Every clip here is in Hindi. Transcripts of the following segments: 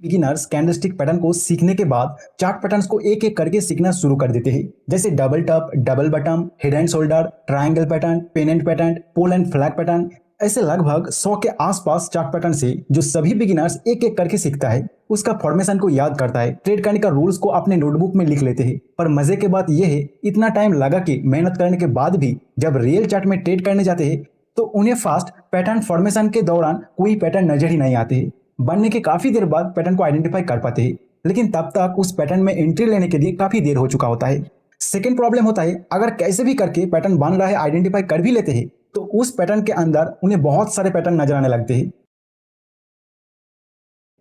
बिगिनर्स कैंडलस्टिक पैटर्न को सीखने के बाद चार्ट पैटर्न्स को एक एक करके सीखना शुरू कर देते हैं, जैसे double top, double bottom, head and shoulder, triangle pattern, pennant pattern, pole and flag pattern. ऐसे लगभग 100 के आसपास चार्ट पैटर्न से जो सभी बिगिनर्स एक एक करके सीखता है, उसका फॉर्मेशन को याद करता है, ट्रेड करने का रूल्स को अपने नोटबुक में लिख लेते हैं। पर मजे की बात यह है, इतना टाइम लगा कि मेहनत करने के बाद भी जब रियल चार्ट में ट्रेड करने जाते हैं तो उन्हें फास्ट पैटर्न फॉर्मेशन के दौरान कोई पैटर्न नजर ही नहीं आते हैं। बनने के काफी देर बाद पैटर्न को आइडेंटिफाई कर पाते हैं, लेकिन तब तक उस पैटर्न में एंट्री लेने के लिए काफी देर हो चुका होता है। सेकेंड प्रॉब्लम होता है, अगर कैसे भी करके पैटर्न बन रहा है आइडेंटिफाई कर भी लेते हैं तो उस पैटर्न के अंदर उन्हें बहुत सारे पैटर्न नजर आने लगते हैं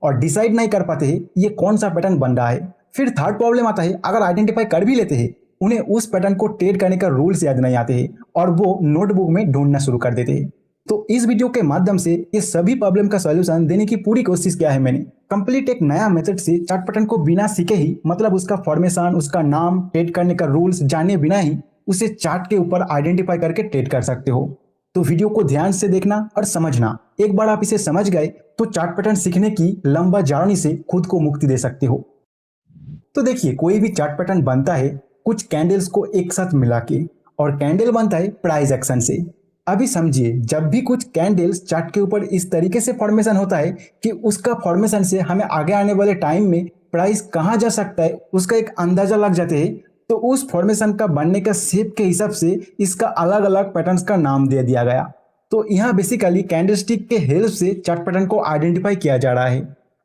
और डिसाइड नहीं कर पाते हैं ये कौन सा पैटर्न बन रहा है। फिर थर्ड प्रॉब्लम आता है, अगर आइडेंटिफाई कर भी लेते हैं उन्हें उस पैटर्न को ट्रेड करने का रूल्स याद नहीं आते हैं और वो नोटबुक में ढूंढना शुरू कर देते हैं। तो इस वीडियो के माध्यम से ये सभी प्रॉब्लम का सॉल्यूशन देने की पूरी कोशिश किया है मैंने। कंप्लीट एक नया मेथड से चार्ट पैटर्न को बिना सीखे ही, मतलब उसका फॉर्मेशन, उसका नाम, ट्रेड करने का रूल्स जाने बिना ही उसे चार्ट के ऊपर आइडेंटिफाई करके ट्रेड कर सकते हो। तो वीडियो को ध्यान से देखना और समझना। एक बार आप इसे समझ गए तो चार्ट पैटर्न सीखने की लंबा जर्नी से खुद को मुक्ति दे सकते हो। तो देखिए, कोई भी चार्ट पैटर्न बनता है कुछ कैंडल्स को एक साथ मिला के, और कैंडल बनता है प्राइस एक्शन से। अभी समझिए, जब भी कुछ कैंडल्स चार्ट के ऊपर इस तरीके से फॉर्मेशन होता है कि उसका फॉर्मेशन से हमें आगे आने वाले टाइम में प्राइस कहाँ जा सकता है उसका एक अंदाजा लग जाते हैं, तो उस फॉर्मेशन का बनने का शेप के हिसाब से इसका अलग अलग पैटर्न्स का नाम दे दिया गया। तो यहाँ बेसिकली कैंडलस्टिक के हेल्प से चार्ट पैटर्न को आइडेंटिफाई किया जा रहा है।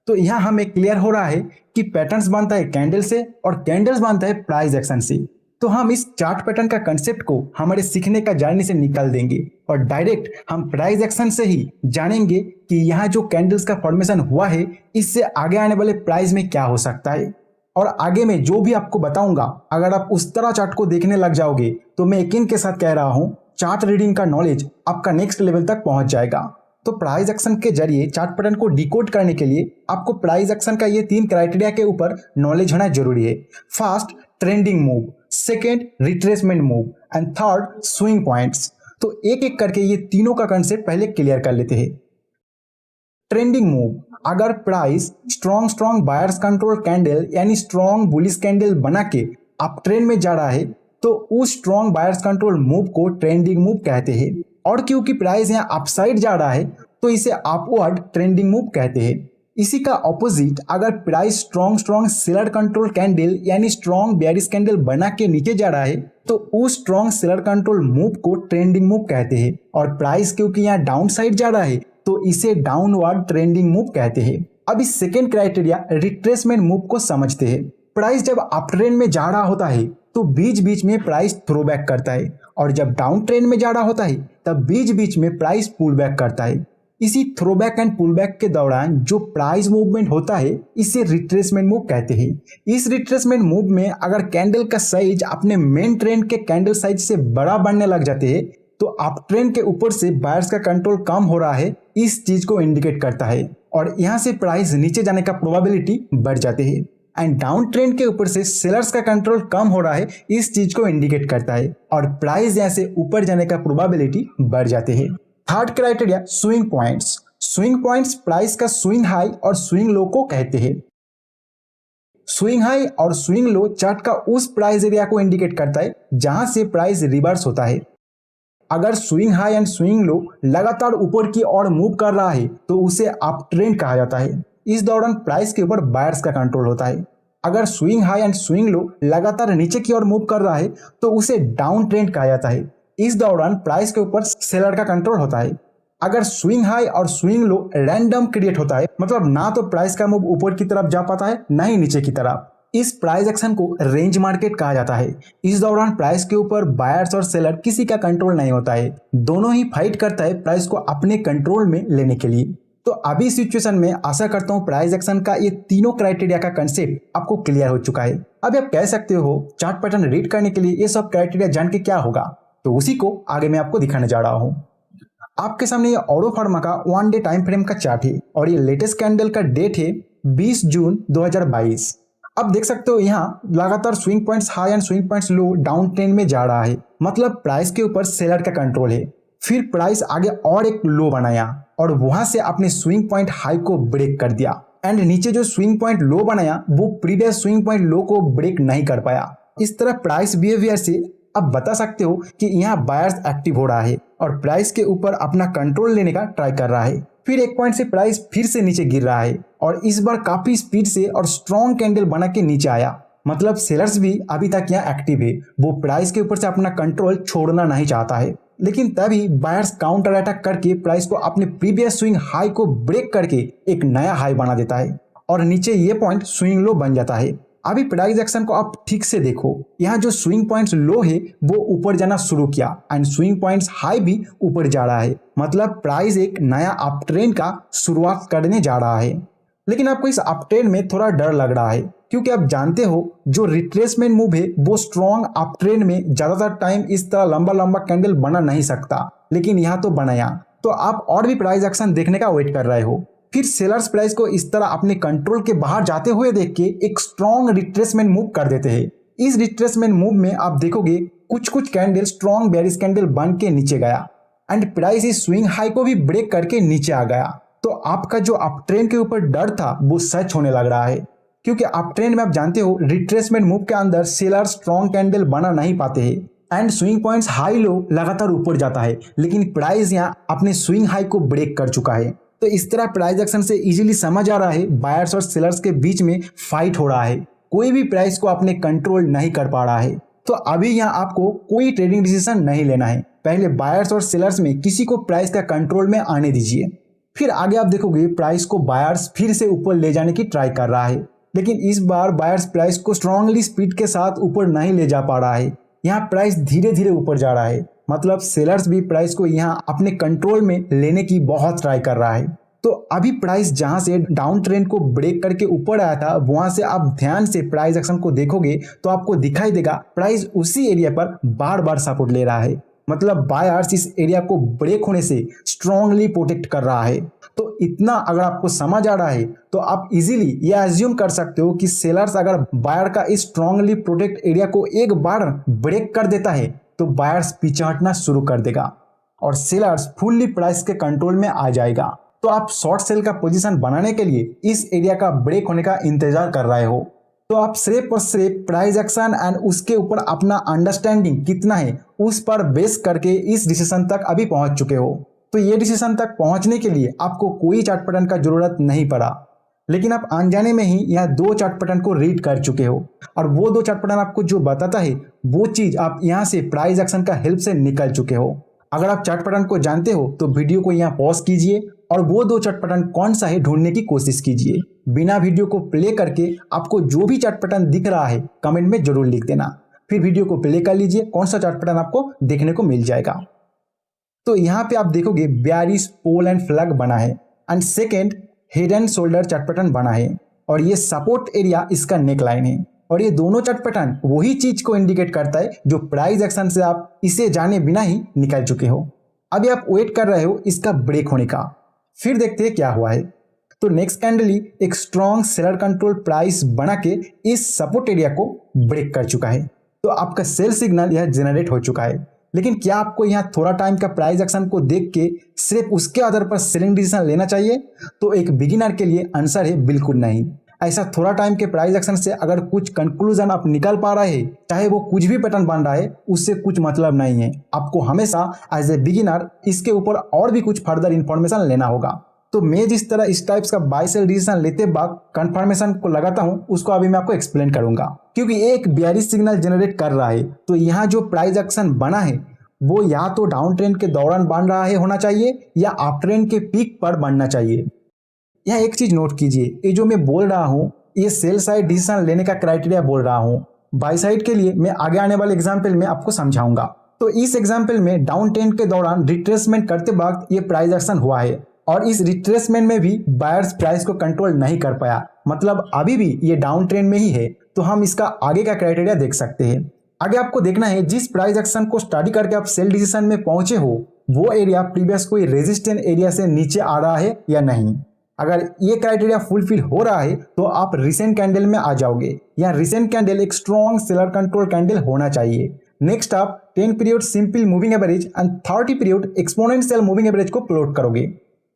तो यहाँ हमें क्लियर हो रहा है कि पैटर्न्स बनता है कैंडल से और कैंडल्स बनता है प्राइस एक्शन से। तो हम इस चार्ट पैटर्न का कंसेप्ट को हमारे सीखने का जर्नी से निकाल देंगे और डायरेक्ट हम प्राइस एक्शन से ही जानेंगे कि यहाँ जो कैंडल्स का फॉर्मेशन हुआ है इससे आगे आने वाले प्राइस में क्या हो सकता है। और आगे में जो भी आपको बताऊंगा, अगर आप उस तरह चार्ट को देखने लग जाओगे तो मैं यकीन के साथ कह रहा हूँ, चार्ट रीडिंग का नॉलेज आपका नेक्स्ट लेवल तक पहुंच जाएगा। तो प्राइस एक्शन के जरिए चार्ट पैटर्न को डिकोड करने के लिए आपको प्राइस एक्शन का ये 3 क्राइटेरिया के ऊपर नॉलेज होना जरूरी है। First, trending move, second, retracement move and third, swing points. तो एक एक करके ये तीनों का कंसेप्ट पहले क्लियर कर लेते हैं। ट्रेंडिंग मूव, अगर price strong buyers control candle यानी स्ट्रॉन्ग बुलिश कैंडल बना के अप ट्रेंड में जा रहा है तो उस स्ट्रॉन्ग बायर्स कंट्रोल मूव को ट्रेंडिंग मूव कहते हैं। और क्योंकि प्राइस यहाँ अपसाइड जा रहा है तो इसे अपवर्ड ट्रेंडिंग मूव कहते हैं। इसी का ऑपोजिट, अगर price strong seller control candle यानी स्ट्रॉन्ग बेयरिश कैंडल बना के नीचे जा रहा है तो उस स्ट्रॉन्ग सेलर कंट्रोल मूव को ट्रेंडिंग मूव कहते हैं। और प्राइस क्योंकि यहाँ डाउन साइड जा रहा है तो इसे डाउनवर्ड ट्रेंडिंग मूव कहते हैं। अब इस सेकेंड क्राइटेरिया रिट्रेसमेंट मूव को समझते हैं। प्राइस जब अप ट्रेंड में जा रहा होता है तो बीच बीच में प्राइस थ्रो बैक करता है, और जब डाउन ट्रेंड में जा रहा होता है तब बीच बीच में प्राइस पुल बैक करता है। इसी थ्रोबैक एंड पुलबैक के दौरान जो प्राइस मूवमेंट होता है इसे रिट्रेसमेंट मूव कहते हैं। इस रिट्रेसमेंट मूव में अगर कैंडल का साइज अपने मेन ट्रेंड के कैंडल साइज से बड़ा बनने लग जाते हैं तो अप ट्रेंड के ऊपर से बायर्स का कंट्रोल कम हो रहा है, इस चीज को इंडिकेट करता है और यहाँ से प्राइस नीचे जाने का प्रोबेबिलिटी बढ़ जाती है। एंड डाउन ट्रेंड के ऊपर से सेलर्स का कंट्रोल कम हो रहा है, इस चीज को इंडिकेट करता है और प्राइस यहाँ से ऊपर जाने का प्रोबेबिलिटी बढ़ जाते हैं। Third criteria, swing points. Swing points price का स्विंग हाई और स्विंग लो को कहते हैं। स्विंग हाई और स्विंग लो चार्ट का उस प्राइस एरिया को इंडिकेट करता है जहां से प्राइस रिवर्स होता है। अगर swing high and swing low लगातार ऊपर की ओर मूव कर रहा है तो उसे अप ट्रेंड कहा जाता है। इस दौरान प्राइस के ऊपर बायर्स का कंट्रोल होता है। अगर swing high and swing low लगातार नीचे की ओर मूव कर रहा है तो उसे डाउन ट्रेंड कहा जाता है। इस दौरान प्राइस के ऊपर सेलर का कंट्रोल होता है। अगर स्विंग हाई और स्विंग लो रैंडम क्रिएट होता है, मतलब ना तो प्राइस का मूव ऊपर की तरफ जा पाता है ना ही नीचे की तरफ, इस प्राइस एक्शन को रेंज मार्केट कहा जाता है। इस दौरान प्राइस के ऊपर बायर्स और सेलर किसी का कंट्रोल नहीं होता है, दोनों ही फाइट करता है प्राइस को अपने कंट्रोल में लेने के लिए। तो अभी सिचुएशन में आशा करता हूँ प्राइस एक्शन का ये तीनों क्राइटेरिया का कंसेप्ट आपको क्लियर हो चुका है। अब आप कह सकते हो चार्ट पैटर्न रीड करने के लिए ये सब क्राइटेरिया जान के क्या होगा, तो उसी को आगे मैं आपको दिखाने जा रहा हूं। आपके सामने ये ऑरो फार्मा का 1 डे टाइम फ्रेम का चार्ट है और ये लेटेस्ट कैंडल का डेट है 20 जून 2022। अब देख सकते हो यहाँ लगातार swing points high and swing points low down trend में जा रहा है, मतलब प्राइस के ऊपर सेलर का कंट्रोल है। फिर प्राइस आगे और एक लो बनाया और वहां से अपने स्विंग पॉइंट हाई को ब्रेक कर दिया। एंड नीचे जो स्विंग पॉइंट लो बनाया वो प्रीवियस स्विंग पॉइंट लो को ब्रेक नहीं कर पाया। इस तरह प्राइस बिहेवियर से आप बता सकते हो कि यहाँ बायर्स एक्टिव हो रहा है और प्राइस के ऊपर अपना कंट्रोल लेने का ट्राई कर रहा है। फिर एक पॉइंट से प्राइस फिर से नीचे गिर रहा है और इस बार काफी स्पीड से और स्ट्रॉन्ग कैंडल बना के नीचे आया। मतलब सेलर्स भी अभी तक यहाँ एक्टिव है, वो प्राइस के ऊपर से अपना कंट्रोल छोड़ना नहीं चाहता है। लेकिन तभी बायर्स काउंटर अटैक करके प्राइस को अपने प्रीवियस स्विंग हाई को ब्रेक करके एक नया हाई बना देता है और नीचे ये पॉइंट स्विंग लो बन जाता है। अभी प्राइस एक्शन को आप ठीक से देखो, यहाँ जो स्विंग पॉइंट्स लो है वो ऊपर जाना शुरू किया एंड स्विंग पॉइंट्स हाई भी ऊपर जा रहा है। मतलब प्राइस एक नया अप ट्रेंड का शुरुआत करने जा रहा है। लेकिन आपको इस अप ट्रेंड में थोड़ा डर लग रहा है क्योंकि आप जानते हो जो रिट्रेसमेंट मूव है वो स्ट्रॉन्ग अप ट्रेंड में ज्यादातर टाइम इस तरह लंबा लंबा कैंडल बना नहीं सकता, लेकिन यहाँ तो बनाया। तो आप और भी प्राइस एक्शन देखने का वेट कर रहे हो। फिर सेलर्स प्राइस को इस तरह अपने कंट्रोल के बाहर जाते हुए देख के एक स्ट्रॉन्ग रिट्रेसमेंट मूव कर देते हैं। इस रिट्रेसमेंट मूव में आप देखोगे कुछ कैंडल स्ट्रॉन्ग बेयरिश कैंडल बन के नीचे गया एंड प्राइस इस स्विंग हाई को भी ब्रेक करके नीचे आ गया। तो आपका जो अप ट्रेंड के ऊपर डर था वो सच होने लग रहा है, क्योंकि अप ट्रेंड में आप जानते हो रिट्रेसमेंट मूव के अंदर सेलर स्ट्रॉन्ग कैंडल बना नहीं पाते हैं and swing points high low लगातार ऊपर जाता है, लेकिन प्राइस यहाँ अपने स्विंग हाई को ब्रेक कर चुका है। तो इस तरह प्राइस एक्शन से इजीली समझ आ रहा है बायर्स और सेलर्स के बीच में फाइट हो रहा है। कोई भी प्राइस को अपने कंट्रोल नहीं कर पा रहा है। तो अभी यहाँ आपको कोई ट्रेडिंग डिसीजन नहीं लेना है, पहले बायर्स और सेलर्स में किसी को प्राइस का कंट्रोल में आने दीजिए। फिर आगे आप देखोगे प्राइस को बायर्स फिर से ऊपर ले जाने की ट्राई कर रहा है, लेकिन इस बार बायर्स प्राइस को स्ट्रांगली स्पीड के साथ ऊपर नहीं ले जा पा रहा है। यहाँ प्राइस धीरे धीरे ऊपर जा रहा है, मतलब सेलर्स भी प्राइस को यहाँ अपने कंट्रोल में लेने की बहुत ट्राई कर रहा है। तो अभी प्राइस जहां से डाउन ट्रेंड को ब्रेक करके ऊपर आया था वहां से आप ध्यान से प्राइस एक्शन को देखोगे तो आपको दिखाई देगा प्राइस उसी एरिया पर बार बार सपोर्ट ले रहा है। मतलब बायर्स इस एरिया को ब्रेक होने से स्ट्रांगली प्रोटेक्ट कर रहा है। तो इतना अगर आपको समझ आ रहा है तो आप इजीली ये अज्यूम कर सकते हो कि सेलर्स अगर बायर का इस स्ट्रांगली प्रोटेक्ट एरिया को एक बार ब्रेक कर देता है तो बायर्स पीछे हटना शुरू कर देगा और सेलर्स फुल्ली प्राइस के कंट्रोल में आ जाएगा। तो आप शॉर्ट सेल का पोजीशन बनाने के लिए इस एरिया का ब्रेक होने का इंतजार कर रहे हो। तो आप सिर्फ और सिर्फ प्राइस एक्शन एंड उसके ऊपर अपना अंडरस्टैंडिंग कितना है उस पर बेस करके इस डिसीजन तक अभी पहुंच चुके हो। तो ये डिसीजन तक पहुंचने के लिए आपको कोई चार्ट पैटर्न का जरूरत नहीं पड़ा, लेकिन आप अनजाने में ही यहाँ 2 चार्ट पैटर्न को रीड कर चुके हो और वो 2 चार्ट पैटर्न आपको जो बताता है वो चीज आप यहाँ से प्राइस एक्शन का हेल्प से निकल चुके हो। अगर आप चार्ट पैटर्न को जानते हो तो वीडियो को यहाँ पॉज कीजिए और वो 2 चार्ट पैटर्न कौन सा है ढूंढने की कोशिश कीजिए। बिना वीडियो को प्ले करके आपको जो भी चार्ट पैटर्न दिख रहा है कमेंट में जरूर लिख देना। फिर वीडियो को प्ले कर लीजिए, कौन सा चार्ट पैटर्न आपको देखने को मिल जाएगा। तो यहाँ पे आप देखोगे बेयरिश पोल एंड फ्लैग बना है and second head and shoulder chart pattern बना है और ये सपोर्ट एरिया इसका नेक लाइन है। और ये दोनों चार्ट पैटर्न वही चीज को इंडिकेट करता है जो प्राइस एक्शन से आप इसे जाने बिना ही निकल चुके हो। अभी आप वेट कर रहे हो इसका ब्रेक होने का। फिर देखते हैं क्या हुआ है। तो नेक्स्ट कैंडल एक स्ट्रॉन्ग सेलर कंट्रोल प्राइस बना के इस सपोर्ट एरिया को ब्रेक कर चुका है। तो आपका सेल सिग्नल यह जनरेट हो चुका है, लेकिन क्या आपको यहाँ थोड़ा टाइम का प्राइस एक्शन को देख के सिर्फ उसके आधार पर सेलिंग डिसीजन लेना चाहिए? तो एक बिगिनर के लिए आंसर है बिल्कुल नहीं। ऐसा थोड़ा टाइम के प्राइस एक्शन से अगर कुछ कंक्लूजन आप निकल पा रहे हैं, चाहे वो कुछ भी पैटर्न बन रहा है, उससे कुछ मतलब नहीं है। आपको हमेशा एज ए बिगिनर इसके ऊपर और भी कुछ फर्दर इंफॉर्मेशन लेना होगा। तो मैं जिस तरह इस टाइप्स का बाय सेल डिसीजन लेते बाद कंफर्मेशन को लगाता हूं उसको अभी मैं आपको एक्सप्लेन करूंगा। क्योंकि एक बेयरिश सिग्नल जनरेट कर रहा है तो यहाँ जो प्राइस एक्शन बना है वो या तो डाउन ट्रेंड के दौरान बन रहा है होना चाहिए या अप ट्रेंड के पीक पर बनना चाहिए। यहाँ एक चीज नोट कीजिए, ये जो मैं बोल रहा हूँ ये सेल साइड डिसीजन लेने का क्राइटेरिया बोल रहा हूँ। बाय साइड के लिए मैं आगे आने वाले एग्जाम्पल में आपको समझाऊंगा। तो इस एग्जाम्पल में डाउन ट्रेंड के दौरान रिट्रेसमेंट करते वक्त ये प्राइस एक्शन हुआ है और इस रिट्रेसमेंट में भी बायर्स प्राइस को कंट्रोल नहीं कर पाया, मतलब अभी भी ये डाउन ट्रेंड में ही है। तो हम इसका आगे का क्राइटेरिया देख सकते हैं। आगे आपको देखना है जिस प्राइस एक्शन को स्टडी करके आप सेल डिसीजन में पहुंचे हो वो एरिया प्रीवियस कोई रेजिस्टेंट एरिया से नीचे आ रहा है या नहीं। अगर ये क्राइटेरिया फुलफिल हो रहा है तो आप रिसेंट कैंडल में आ जाओगे। यहाँ रिसेंट कैंडल एक स्ट्रॉन्ग सेलर कंट्रोल कैंडल होना चाहिए। नेक्स्ट आप 10 period simple moving average and 30 period exponential moving average को प्लॉट करोगे।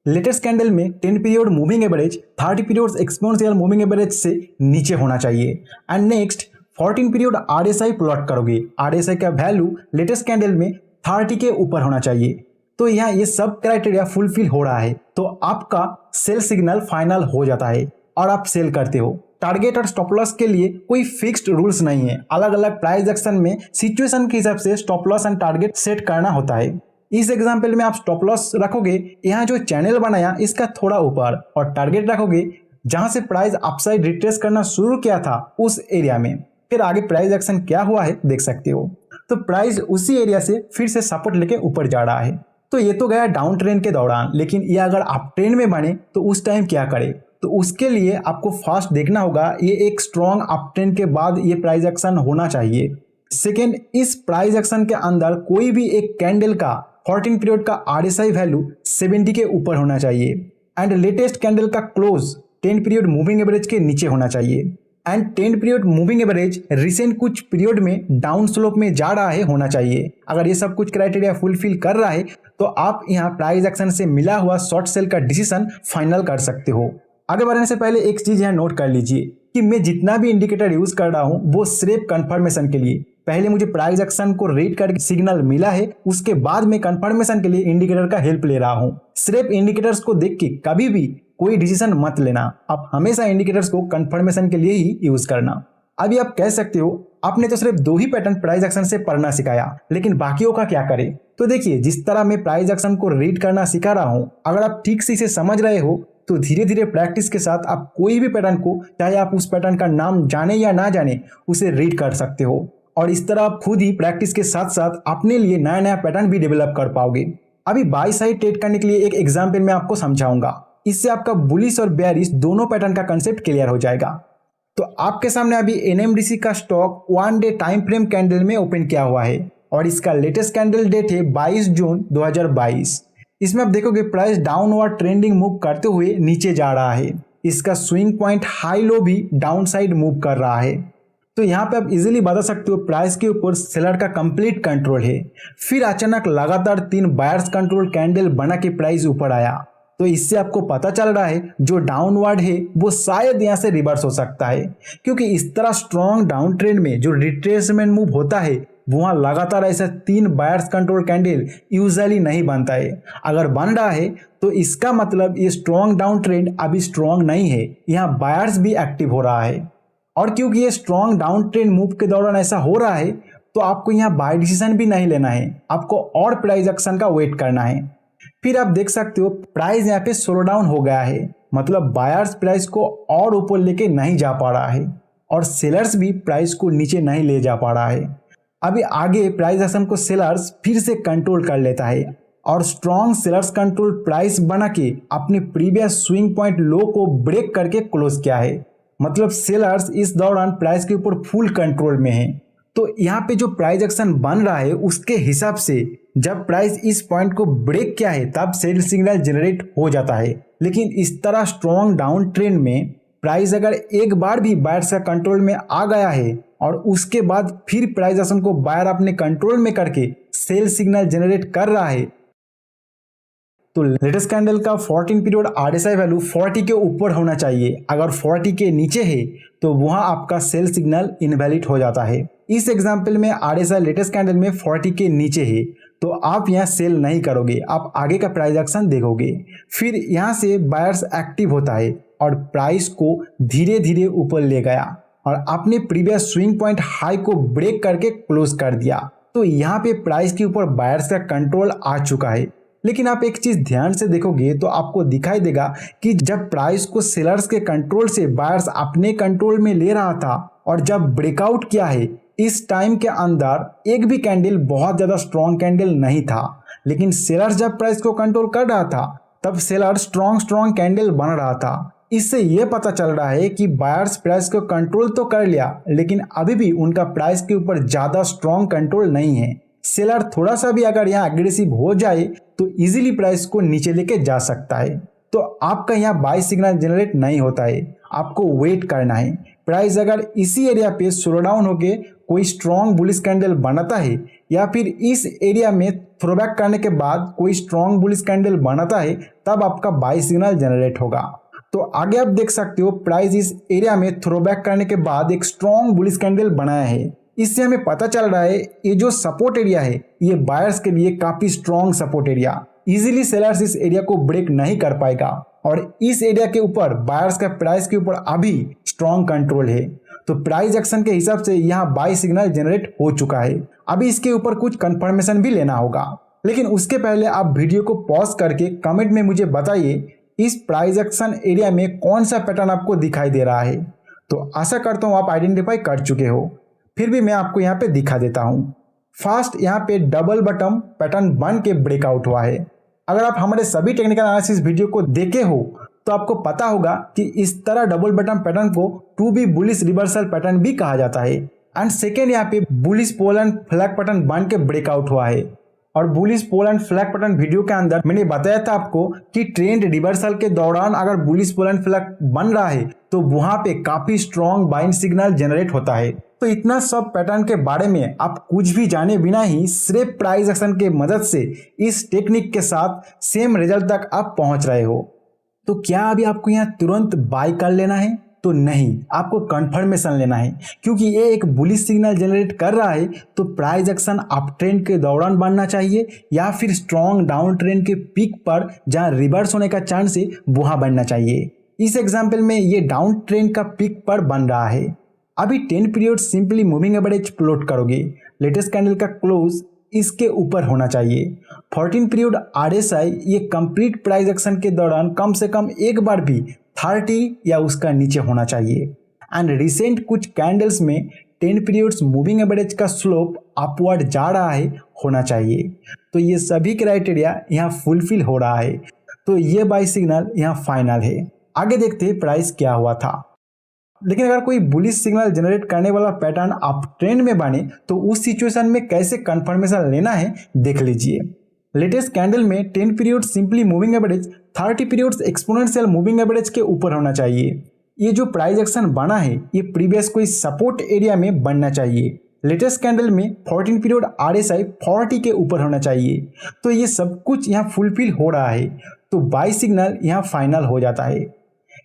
लेटेस्ट कैंडल में 10 period moving average 30 period exponential moving average से नीचे होना चाहिए। And next 14 period RSI plot करोगे, आरएसआई का वैल्यू लेटेस्ट कैंडल में 30 के ऊपर होना चाहिए। तो यहाँ ये सब क्राइटेरिया फुलफिल हो रहा है तो आपका सेल सिग्नल फाइनल हो जाता है और आप सेल करते हो। टारगेट और स्टॉप लॉस के लिए कोई फिक्स्ड रूल्स नहीं है, अलग अलग प्राइस एक्शन में सिचुएशन के हिसाब से stop loss and target set करना होता है। इस एग्जांपल में आप स्टॉप लॉस रखोगे यहाँ जो चैनल बनाया इसका थोड़ा ऊपर, और टारगेट रखोगे जहां से प्राइस अपसाइड रिट्रेस करना शुरू किया था उस एरिया में। फिर आगे प्राइस एक्शन क्या हुआ है देख सकते हो। तो प्राइस उसी एरिया से फिर से सपोर्ट लेके ऊपर जा रहा है। तो ये तो गया डाउन ट्रेंड के दौरान, लेकिन ये अगर अप ट्रेंड में बने तो उस टाइम क्या करे? तो उसके लिए आपको फर्स्ट देखना होगा ये एक स्ट्रॉन्ग अप ट्रेंड के बाद ये प्राइस एक्शन होना चाहिए। सेकेंड, इस प्राइस एक्शन के अंदर कोई भी एक कैंडल का 14 पीरियड का आरएसआई वैल्यू 70 के ऊपर होना चाहिए एंड लेटेस्ट कैंडल का क्लोज 10 पीरियड मूविंग एवरेज के नीचे होना चाहिए and 10 period moving average recent कुछ पीरियड में डाउन स्लोप में जा रहा है होना चाहिए। अगर ये सब कुछ क्राइटेरिया फुलफिल कर रहा है तो आप यहाँ प्राइस एक्शन से मिला हुआ शॉर्ट सेल का डिसीजन फाइनल कर सकते हो। आगे बढ़ने से पहले एक चीज यहाँ नोट कर लीजिए कि मैं जितना भी इंडिकेटर यूज कर रहा हूँ वो सिर्फ कंफर्मेशन के लिए। पहले मुझे प्राइस एक्शन को रीड करके सिग्नल मिला है, उसके बाद मैं कंफर्मेशन के लिए इंडिकेटर का हेल्प ले रहा हूँ। सिर्फ इंडिकेटर्स को देख के कभी भी कोई डिसीजन मत लेना, आप हमेशा इंडिकेटर्स को कंफर्मेशन के लिए ही यूज करना। अभी आप कह सकते हो आपने तो सिर्फ 2 ही पैटर्न प्राइस एक्शन से पढ़ना सिखाया, लेकिन बाकियों का क्या करें? तो देखिए, जिस तरह मैं प्राइस एक्शन को रीड करना सिखा रहा हूँ, अगर आप ठीक से इसे समझ रहे हो तो धीरे धीरे प्रैक्टिस के साथ आप कोई भी पैटर्न को, चाहे आप उस पैटर्न का नाम जाने या ना जाने, उसे रीड कर सकते हो। और इस तरह आप खुद ही प्रैक्टिस के साथ साथ अपने लिए नया नया पैटर्न भी डेवलप कर पाओगे। अभी बाई साइड ट्रेड करने के लिए एक एग्जाम्पल मैं आपको समझाऊंगा, इससे आपका बुलिश और बेयरिश दोनों पैटर्न का कंसेप्ट क्लियर हो जाएगा। तो आपके सामने अभी एनएमडीसी का stock 1 day time frame candle में ओपन किया हुआ है और इसका लेटेस्ट कैंडल डेट है 22 जून 2022। इसमें आप देखोगे प्राइस डाउनवर्ड ट्रेंडिंग मूव करते हुए नीचे जा रहा है। इसका स्विंग पॉइंट हाई लो भी डाउन साइड मूव कर रहा है। तो यहाँ पे आप इजीली बता सकते हो प्राइस के ऊपर सेलर का कंप्लीट कंट्रोल है। फिर अचानक लगातार 3 बायर्स कंट्रोल कैंडल बना के प्राइस ऊपर आया। तो इससे आपको पता चल रहा है जो डाउनवर्ड है वो शायद यहाँ से रिवर्स हो सकता है, क्योंकि इस तरह स्ट्रॉन्ग डाउन ट्रेंड में जो रिट्रेसमेंट मूव होता है वहाँ लगातार ऐसा 3 बायर्स कंट्रोल कैंडल यूजुअली नहीं बनता है। अगर बन रहा है तो इसका मतलब ये स्ट्रॉन्ग डाउन ट्रेंड अभी स्ट्रॉन्ग नहीं है, यहाँ बायर्स भी एक्टिव हो रहा है। और क्योंकि ये स्ट्रॉन्ग डाउन ट्रेंड मूव के दौरान ऐसा हो रहा है तो आपको यहाँ बाय डिसीजन भी नहीं लेना है, आपको और प्राइस एक्शन का वेट करना है। फिर आप देख सकते हो प्राइस यहाँ पे स्लो डाउन हो गया है, मतलब बायर्स प्राइस को और ऊपर लेके नहीं जा पा रहा है और सेलर्स भी प्राइस को नीचे नहीं ले जा पा रहा है। अभी आगे प्राइस एक्शन को सेलर्स फिर से कंट्रोल कर लेता है और स्ट्रॉन्ग सेलर्स कंट्रोल प्राइस बना के अपने प्रीवियस स्विंग पॉइंट लो को ब्रेक करके क्लोज किया है, मतलब सेलर्स इस दौरान प्राइस के ऊपर फुल कंट्रोल में है। तो यहाँ पे जो प्राइस एक्शन बन रहा है उसके हिसाब से जब प्राइस इस पॉइंट को ब्रेक किया है तब सेल सिग्नल जनरेट हो जाता है। लेकिन इस तरह स्ट्रॉन्ग डाउन ट्रेंड में प्राइस अगर एक बार भी बायर्स का कंट्रोल में आ गया है और उसके बाद फिर प्राइस एक्शन को बायर अपने कंट्रोल में करके सेल सिग्नल जनरेट कर रहा है तो लेटेस्ट कैंडल का 14 पीरियड आरएसआई वैल्यू 40 के ऊपर होना चाहिए। अगर 40 के नीचे है तो वहां आपका सेल सिग्नल इनवैलिड हो जाता है। इस एग्जांपल में आरएसआई लेटेस्ट कैंडल में 40 के नीचे है तो आप यहां सेल नहीं करोगे, आप आगे का प्राइस एक्शन देखोगे। फिर यहां से बायर्स एक्टिव होता है और प्राइस को धीरे धीरे ऊपर ले गया और अपने प्रीवियस स्विंग पॉइंट हाई को ब्रेक करके क्लोज कर दिया। तो यहाँ पे प्राइस के ऊपर बायर्स का कंट्रोल आ चुका है। लेकिन आप एक चीज ध्यान से देखोगे तो आपको दिखाई देगा कि जब प्राइस को सेलर्स के कंट्रोल से बायर्स अपने कंट्रोल में ले रहा था और जब ब्रेकआउट किया है इस टाइम के अंदर एक भी कैंडल बहुत ज्यादा स्ट्रॉन्ग कैंडल नहीं था। लेकिन सेलर्स जब प्राइस को कंट्रोल कर रहा था तब सेलर स्ट्रॉन्ग कैंडल बन रहा था। इससे यह पता चल रहा है कि बायर्स प्राइस को कंट्रोल तो कर लिया लेकिन अभी भी उनका प्राइस के ऊपर ज्यादा स्ट्रॉन्ग कंट्रोल नहीं है। सेलर थोड़ा सा भी अगर यहाँ एग्रेसिव हो जाए तो इजीली प्राइस को नीचे लेके जा सकता है। तो आपका यहाँ बाय सिग्नल जनरेट नहीं होता है। आपको वेट करना है। प्राइस अगर इसी एरिया पे स्लो डाउन होके कोई स्ट्रॉन्ग बुलिश कैंडल बनाता है या फिर इस एरिया में थ्रोबैक करने के बाद कोई स्ट्रॉन्ग बुलिश कैंडल बनाता है, तब आपका बाई सिग्नल जनरेट होगा। तो आगे आप देख सकते हो प्राइस इस एरिया में थ्रोबैक करने के बाद एक स्ट्रॉन्ग बुलिश कैंडल बनाया है। इससे हमें पता चल रहा है ये जो सपोर्ट एरिया है ये बायर्स के लिए काफी strong support area, easily sellers इस एरिया को ब्रेक नहीं कर पाएगा और इस एरिया के ऊपर बायर्स का प्राइस के ऊपर अभी स्ट्रॉन्ग कंट्रोल है। तो प्राइस एक्शन के हिसाब से यहाँ बाई सिग्नल जनरेट हो चुका है। अभी इसके ऊपर कुछ कंफर्मेशन भी लेना होगा, लेकिन उसके पहले आप वीडियो को पॉज करके कमेंट में मुझे बताइए इस प्राइस एक्शन एरिया में कौन सा पैटर्न आपको दिखाई दे रहा है। तो आशा करता हूँ आप आइडेंटिफाई कर चुके हो, फिर भी मैं आपको यहाँ पे दिखा देता हूँ। फर्स्ट यहाँ पे डबल बटन पैटर्न बन के ब्रेकआउट हुआ है। अगर आप हमारे सभी टेक्निकल एनालिसिस वीडियो को देखे हो तो आपको पता होगा कि इस तरह डबल बटन पैटर्न को to be bullish reversal pattern भी कहा जाता है। एंड सेकेंड यहाँ पे bullish pole and flag pattern बन के ब्रेकआउट हुआ है। और bullish pole and flag pattern video के अंदर मैंने बताया था आपको कि ट्रेंड रिवर्सल के दौरान अगर बुलिश पोल एंड फ्लैग बन रहा है तो वहां पे काफी स्ट्रॉन्ग बाइंग सिग्नल जनरेट होता है। तो इतना सब पैटर्न के बारे में आप कुछ भी जाने बिना ही सिर्फ प्राइस एक्शन के मदद से इस टेक्निक के साथ सेम रिजल्ट तक आप पहुंच रहे हो। तो क्या अभी आपको यहाँ तुरंत बाय कर लेना है? तो नहीं, आपको कंफर्मेशन लेना है, क्योंकि ये एक बुलिश सिग्नल जनरेट कर रहा है तो प्राइस एक्शन अप ट्रेंड के दौरान बनना चाहिए या फिर स्ट्रॉन्ग डाउन ट्रेंड के पीक पर जहां रिवर्स होने का चांस है वहां बनना चाहिए। इस एग्जांपल में ये डाउन ट्रेंड का पीक पर बन रहा है। अभी 10 period simply moving average plot करोगे, लेटेस्ट कैंडल का क्लोज इसके ऊपर होना चाहिए। 14 पीरियड RSI ये कंप्लीट प्राइस एक्शन के दौरान कम से कम एक बार भी 30 या उसका नीचे होना चाहिए। एंड रिसेंट कुछ कैंडल्स में 10 पीरियड्स मूविंग एवरेज का स्लोप अपवर्ड जा रहा है होना चाहिए। तो ये सभी क्राइटेरिया यहाँ फुलफिल हो रहा है, तो ये बाई सिग्नल यहाँ फाइनल है। आगे देखते हैं प्राइस क्या हुआ था। लेकिन अगर कोई बुलिश सिग्नल जनरेट करने वाला पैटर्न अप ट्रेंड में बने तो उस सिचुएशन में कैसे कंफर्मेशन लेना है देख लीजिए। लेटेस्ट कैंडल में 10 period simply moving average 30 periods exponential moving average के ऊपर होना चाहिए। ये जो प्राइस एक्शन बना है ये प्रीवियस कोई सपोर्ट एरिया में बनना चाहिए। लेटेस्ट कैंडल में 14 पीरियड RSI 40 के ऊपर होना चाहिए। तो ये सब कुछ यहाँ फुलफिल हो रहा है, तो बाई सिग्नल यहाँ फाइनल हो जाता है।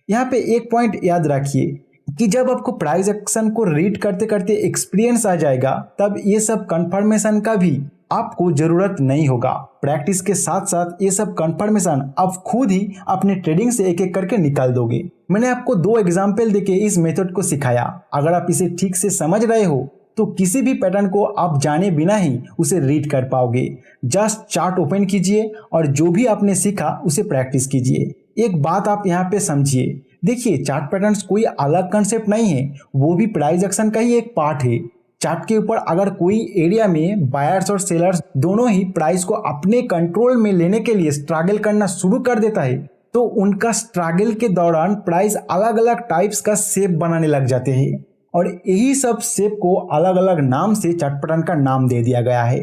यहाँ पे एक पॉइंट याद रखिए कि जब आपको प्राइस एक्शन को रीड करते करते एक्सपीरियंस आ जाएगा तब ये सब कंफर्मेशन का भी आपको जरूरत नहीं होगा। प्रैक्टिस के साथ साथ ये सब कंफर्मेशन आप खुद ही अपने ट्रेडिंग से एक एक करके निकाल दोगे। मैंने आपको 2 एग्जाम्पल देके इस मेथड को सिखाया। अगर आप इसे ठीक से समझ रहे हो तो किसी भी पैटर्न को आप जाने बिना ही उसे रीड कर पाओगे। जस्ट चार्ट ओपन कीजिए और जो भी आपने सीखा उसे प्रैक्टिस कीजिए। एक बात आप यहाँ पे समझिए, देखिए चार्ट पैटर्न्स कोई अलग कंसेप्ट नहीं है, वो भी प्राइस एक्शन का ही एक पार्ट है। चार्ट के ऊपर अगर कोई एरिया में बायर्स और सेलर्स दोनों ही प्राइस को अपने कंट्रोल में लेने के लिए स्ट्रगल करना शुरू कर देता है तो उनका स्ट्रगल के दौरान प्राइस अलग अलग टाइप्स का शेप बनाने लग जाते हैं और यही सब शेप को अलग अलग नाम से चार्ट पैटर्न का नाम दे दिया गया है।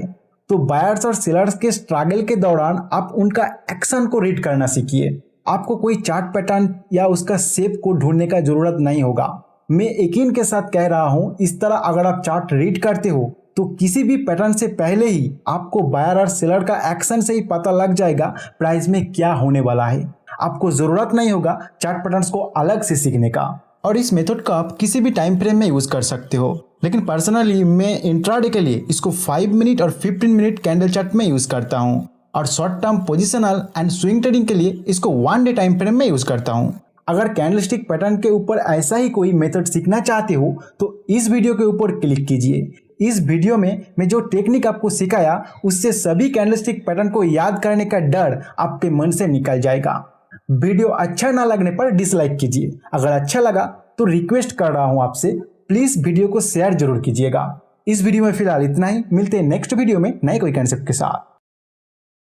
तो बायर्स और सेलर्स के स्ट्रगल के दौरान आप उनका एक्शन को रीड करना सीखिए। आपको कोई चार्ट पैटर्न या उसका शेप को ढूंढने का जरूरत नहीं होगा। मैं यकीन के साथ कह रहा हूं, इस तरह अगर आप चार्ट रीड करते हो तो किसी भी पैटर्न से पहले ही आपको बायर और सेलर का एक्शन से ही पता लग जाएगा प्राइस में क्या होने वाला है। आपको जरूरत नहीं होगा चार्ट पैटर्न्स को अलग से सीखने का। और इस मेथड का आप किसी भी टाइम फ्रेम में यूज कर सकते हो, लेकिन पर्सनली मैं इंट्राडे के लिए इसको 5 मिनट और 15 मिनट कैंडल चार्ट में यूज करता हूँ और short term positional and swing trading के लिए इसको 1 डे टाइम फ्रेम में यूज करता हूँ। अगर कैंडलस्टिक पैटर्न के ऊपर ऐसा ही कोई मेथड सीखना चाहते हो तो इस वीडियो के ऊपर क्लिक कीजिए। इस वीडियो में मैं जो टेक्निक आपको सिखाया उससे सभी कैंडलस्टिक पैटर्न को याद करने का डर आपके मन से निकल जाएगा। वीडियो अच्छा ना लगने पर डिसलाइक कीजिए। अगर अच्छा लगा तो रिक्वेस्ट कर रहा हूं आपसे, प्लीज वीडियो को शेयर जरूर कीजिएगा। इस वीडियो में फिलहाल इतना ही, मिलते हैं नेक्स्ट वीडियो में नए कोई कंसेप्ट के साथ।